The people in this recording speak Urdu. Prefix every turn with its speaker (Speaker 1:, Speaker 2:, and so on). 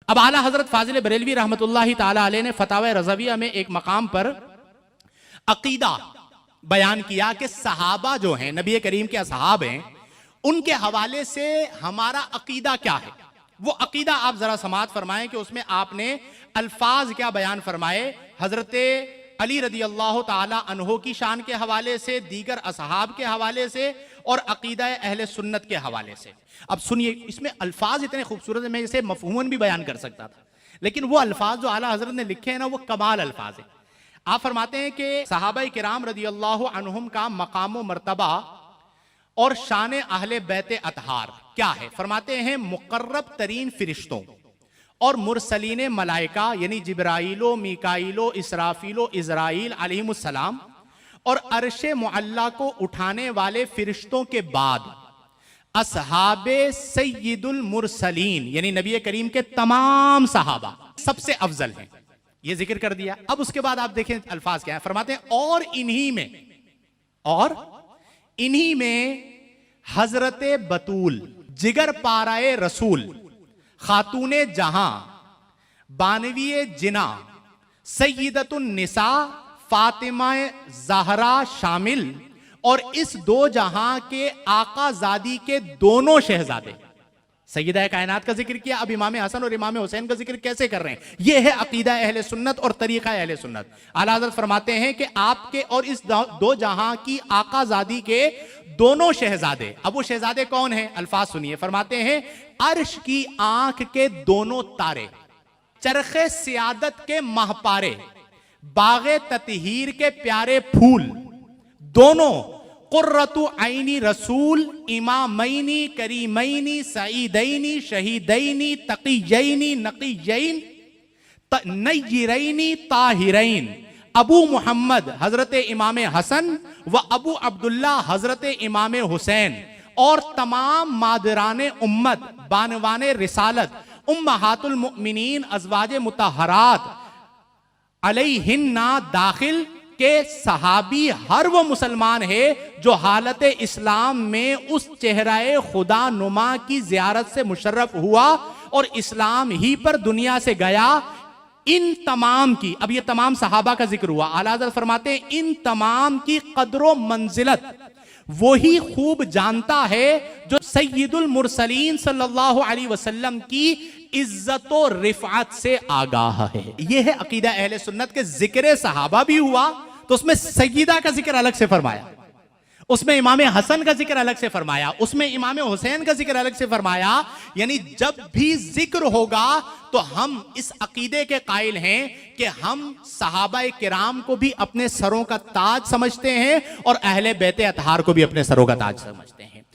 Speaker 1: اب اعلیٰ حضرت فاضل بریلوی رحمت اللہ تعالی علیہ نے فتاوی رضویہ میں ایک مقام پر عقیدہ بیان کیا کہ صحابہ جو ہیں، نبی کریم کے اصحاب ہیں، ان کے حوالے سے ہمارا عقیدہ کیا ہے۔ وہ عقیدہ آپ ذرا سماعت فرمائیں کہ اس میں آپ نے الفاظ کیا بیان فرمائے، حضرت علی رضی اللہ تعالی عنہ کی شان کے حوالے سے، دیگر اصحاب کے حوالے سے، اور عقیدہ اہل سنت کے حوالے سے۔ اب سنیے، اس میں الفاظ اتنے خوبصورت ہیں، میں اسے مفہوماً بھی بیان کر سکتا تھا، لیکن وہ الفاظ جو اعلیٰ حضرت نے لکھے ہیں نا، وہ کمال الفاظ ہیں۔ آپ فرماتے ہیں کہ صحابہ کرام رضی اللہ عنہم کا مقام و مرتبہ اور شان اہل بیت اطہار کیا ہے؟ فرماتے ہیں مقرب ترین فرشتوں اور مرسلین ملائکہ یعنی جبرائیل و میکائیل و اسرافیل و عزرائیل علیہم السلام اور عرش معلیٰ کو اٹھانے والے فرشتوں کے بعد اصحاب سید المرسلین یعنی نبی کریم کے تمام صحابہ سب سے افضل ہیں، یہ ذکر کر دیا۔ اب اس کے بعد آپ دیکھیں الفاظ کیا ہیں، فرماتے ہیں اور انہی میں حضرت بطول جگر پارائے رسول خاتون جہاں بانوی جنا سیدت النساء فاطمہ زہرا شامل اور اس دو جہاں کے آقا زادی کے دونوں شہزادے۔ سیدہ کائنات کا ذکر کیا، اب امام حسن اور امام حسین کا ذکر کیسے کر رہے ہیں؟ یہ ہے عقیدہ اہل سنت اور طریقہ اہل سنت۔ اعلیٰ حضرت فرماتے ہیں کہ آپ کے اور اس دو جہاں کی آقا زادی کے دونوں شہزادے، اب وہ شہزادے کون ہیں؟ الفاظ سنیے، فرماتے ہیں عرش کی آنکھ کے دونوں تارے، چرخ سیادت کے مہپارے، باغ تطہیر کے پیارے پھول، دونوں قرۃ عینی رسول امامینی کریمینی سعیدینی شہیدینی تقیینی نقیین نیرینی طاہرین، ابو محمد حضرت امام حسن و ابو عبداللہ حضرت امام حسین، اور تمام مادران امت بانوان رسالت امہات المؤمنین ازواج مطہرات علیہن داخل کہ صحابی ہر وہ مسلمان ہے جو حالت اسلام میں اس چہرہ خدا نما کی زیارت سے مشرف ہوا اور اسلام ہی پر دنیا سے گیا، ان تمام کی، اب یہ تمام صحابہ کا ذکر ہوا، اعلیٰ حضرت فرماتے ہیں ان تمام کی قدر و منزلت وہی خوب جانتا ہے جو سید المرسلین صلی اللہ علیہ وسلم کی عزت و رفعت سے آگاہ ہے۔ یہ ہے عقیدہ اہل سنت کے ذکر صحابہ بھی ہوا تو اس میں سیدہ کا ذکر الگ سے فرمایا، اس میں امام حسن کا ذکر الگ سے فرمایا، اس میں امام حسین کا ذکر الگ سے فرمایا، یعنی جب بھی ذکر ہوگا تو ہم اس عقیدے کے قائل ہیں کہ ہم صحابہ کرام کو بھی اپنے سروں کا تاج سمجھتے ہیں اور اہل بیت اطہار کو بھی اپنے سروں کا تاج سمجھتے ہیں۔